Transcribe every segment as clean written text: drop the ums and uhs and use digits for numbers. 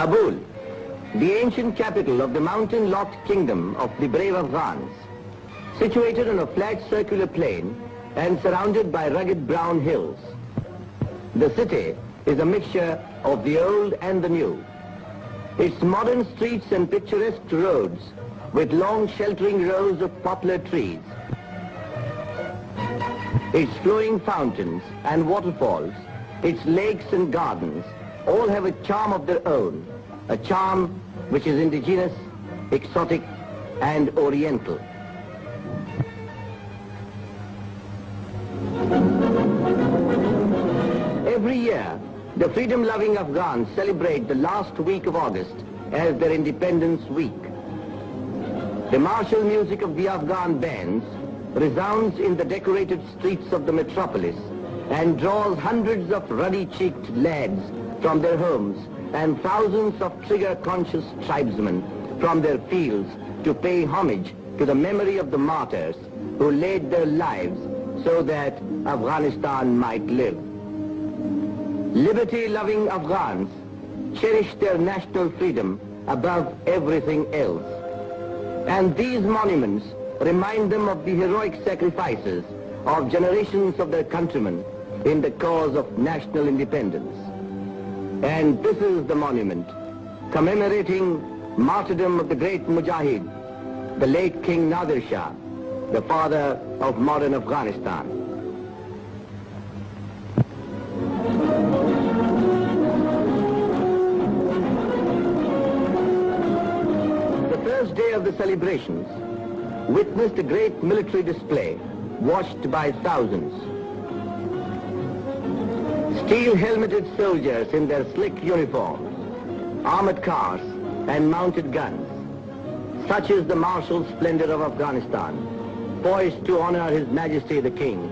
Kabul, the ancient capital of the mountain-locked kingdom of the brave Afghans, situated on a flat circular plain and surrounded by rugged brown hills. The city is a mixture of the old and the new. Its modern streets and picturesque roads with long sheltering rows of poplar trees. Its flowing fountains and waterfalls, its lakes and gardens, all have a charm of their own, a charm which is indigenous, exotic, and oriental. Every year, the freedom-loving Afghans celebrate the last week of August as their Independence Week. The martial music of the Afghan bands resounds in the decorated streets of the metropolis and draws hundreds of ruddy-cheeked lads from their homes and thousands of trigger-conscious tribesmen from their fields to pay homage to the memory of the martyrs who laid their lives so that Afghanistan might live. Liberty-loving Afghans cherish their national freedom above everything else. And these monuments remind them of the heroic sacrifices of generations of their countrymen in the cause of national independence. And this is the monument commemorating martyrdom of the great Mujahid, the late King Nadir Shah, the father of modern Afghanistan. The first day of the celebrations witnessed a great military display watched by thousands. Steel-helmeted soldiers in their slick uniforms, armored cars and mounted guns. Such is the martial splendor of Afghanistan, poised to honor His Majesty the King,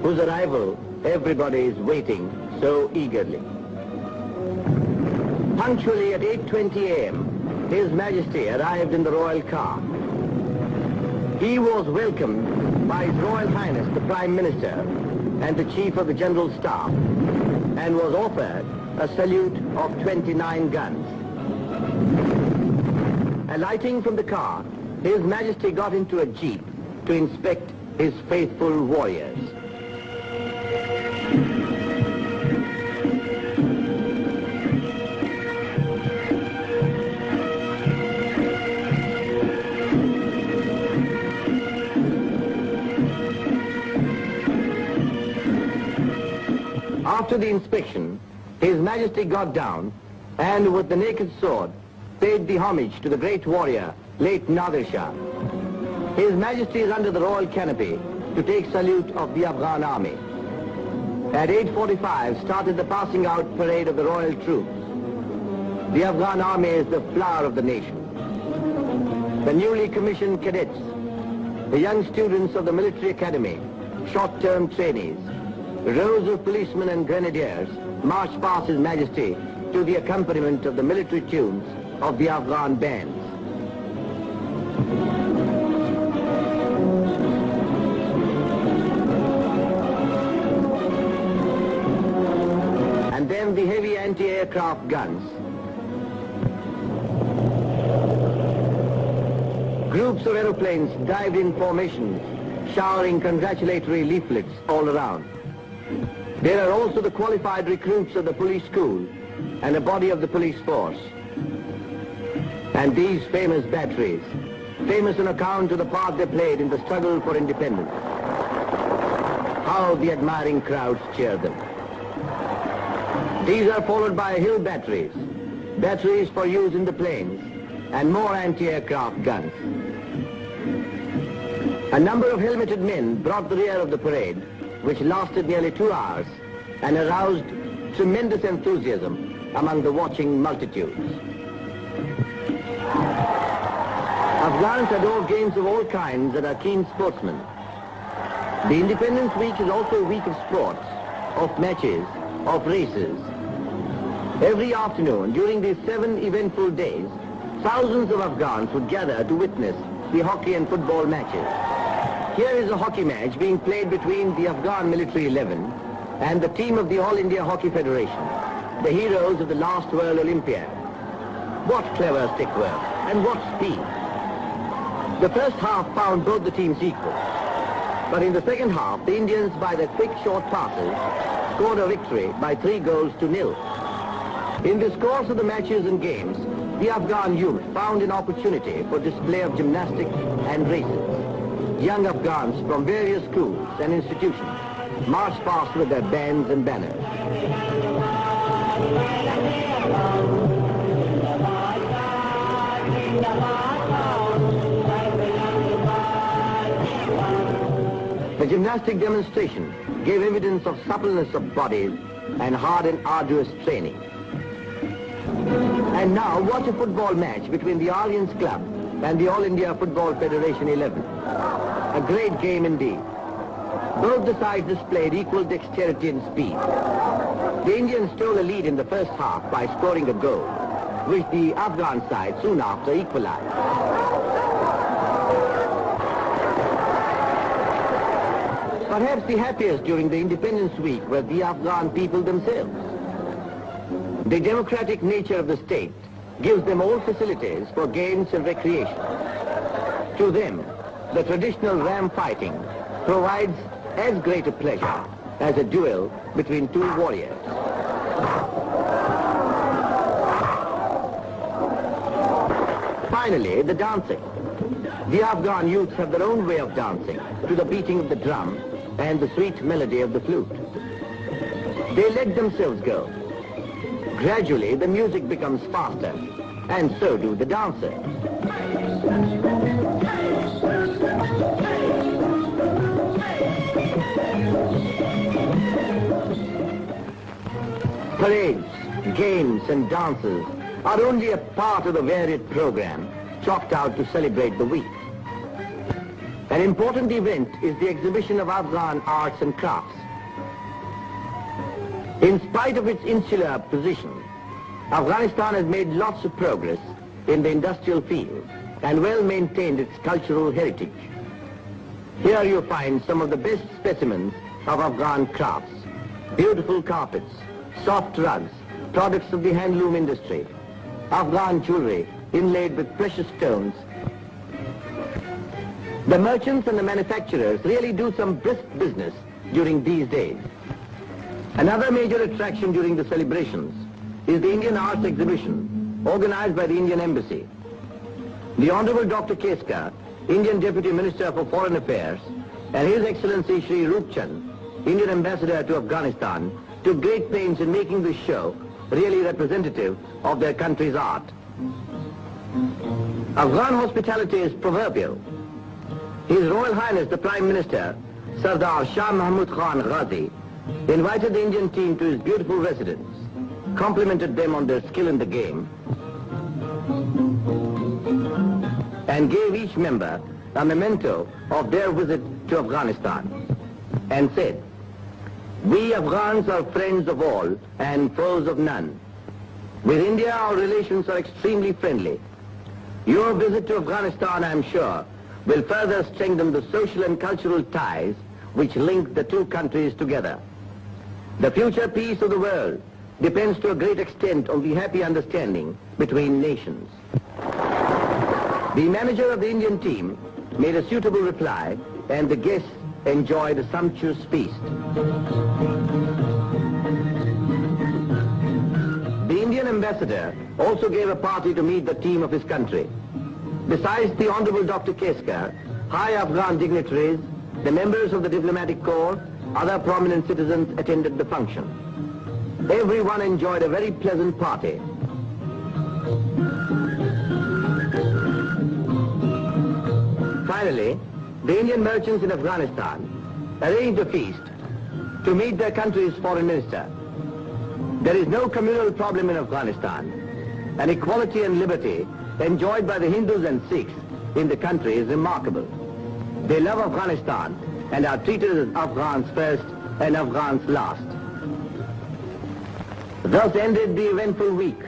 whose arrival everybody is waiting so eagerly. Punctually at 8:20 a.m., His Majesty arrived in the royal car. He was welcomed by His Royal Highness the Prime Minister and the Chief of the General Staff, and was offered a salute of 29 guns. Alighting from the car, His Majesty got into a jeep to inspect his faithful warriors. After the inspection, His Majesty got down and with the naked sword paid the homage to the great warrior, late Nadir Shah. His Majesty is under the royal canopy to take salute of the Afghan army. At 8:45 started the passing out parade of the royal troops. The Afghan army is the flower of the nation. The newly commissioned cadets, the young students of the military academy, short-term trainees, rows of policemen and grenadiers march past His Majesty to the accompaniment of the military tunes of the Afghan bands. And then the heavy anti-aircraft guns. Groups of aeroplanes dived in formations, showering congratulatory leaflets all around. There are also the qualified recruits of the police school and a body of the police force. And these famous batteries, famous on account of the part they played in the struggle for independence. How the admiring crowds cheer them. These are followed by hill batteries, batteries for use in the plains, and more anti-aircraft guns. A number of helmeted men brought the rear of the parade, which lasted nearly 2 hours and aroused tremendous enthusiasm among the watching multitudes. Afghans adore games of all kinds and are keen sportsmen. The Independence Week is also a week of sports, of matches, of races. Every afternoon during these 7 eventful days, thousands of Afghans would gather to witness the hockey and football matches. Here is a hockey match being played between the Afghan military 11 and the team of the All India Hockey Federation, the heroes of the last World Olympiad. What clever stick work and what speed. The first half found both the teams equal. But in the second half, the Indians, by their quick short passes, scored a victory by 3-0. In this course of the matches and games, the Afghan youth found an opportunity for display of gymnastics and races. Young Afghans from various schools and institutions marched past with their bands and banners. The gymnastic demonstration gave evidence of suppleness of bodies and hard and arduous training. And now watch a football match between the Alliance Club and the All India Football Federation 11. A great game indeed. Both the sides displayed equal dexterity and speed. The Indians stole a lead in the first half by scoring a goal, which the Afghan side soon after equalized. Perhaps the happiest during the Independence Week were the Afghan people themselves. The democratic nature of the state gives them all facilities for games and recreation. To them, the traditional ram fighting provides as great a pleasure as a duel between two warriors. Finally, the dancing. The Afghan youths have their own way of dancing to the beating of the drum and the sweet melody of the flute. They let themselves go. Gradually, the music becomes faster, and so do the dancers. Parades, games, and dances are only a part of the varied program chalked out to celebrate the week. An important event is the exhibition of Afghan arts and crafts. In spite of its insular position, Afghanistan has made lots of progress in the industrial field and well maintained its cultural heritage. Here you find some of the best specimens of Afghan crafts: beautiful carpets, soft rugs, products of the handloom industry, Afghan jewelry inlaid with precious stones. The merchants and the manufacturers really do some brisk business during these days. Another major attraction during the celebrations is the Indian Arts Exhibition, organized by the Indian Embassy. The Honorable Dr. Keska, Indian Deputy Minister for Foreign Affairs, and His Excellency Shri Roop Chand, Indian Ambassador to Afghanistan, took great pains in making this show really representative of their country's art. Afghan hospitality is proverbial. His Royal Highness the Prime Minister, Sardar Shah Mahmud Khan Ghazi, invited the Indian team to his beautiful residence, complimented them on their skill in the game, and gave each member a memento of their visit to Afghanistan, and said, "We Afghans are friends of all and foes of none. With India our relations are extremely friendly. Your visit to Afghanistan, I am sure, will further strengthen the social and cultural ties which link the two countries together. The future peace of the world depends to a great extent on the happy understanding between nations." The manager of the Indian team made a suitable reply, and the guests enjoyed a sumptuous feast. The Indian ambassador also gave a party to meet the team of his country. Besides the Honorable Dr. Keska, high Afghan dignitaries, the members of the diplomatic corps, other prominent citizens attended the function. Everyone enjoyed a very pleasant party. Finally, the Indian merchants in Afghanistan arranged a feast to meet their country's foreign minister. There is no communal problem in Afghanistan, and equality and liberty enjoyed by the Hindus and Sikhs in the country is remarkable. They love Afghanistan and are treated as Afghans first and Afghans last. Thus ended the eventful week,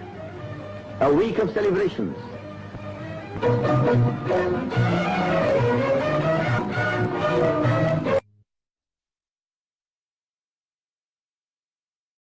a week of celebrations.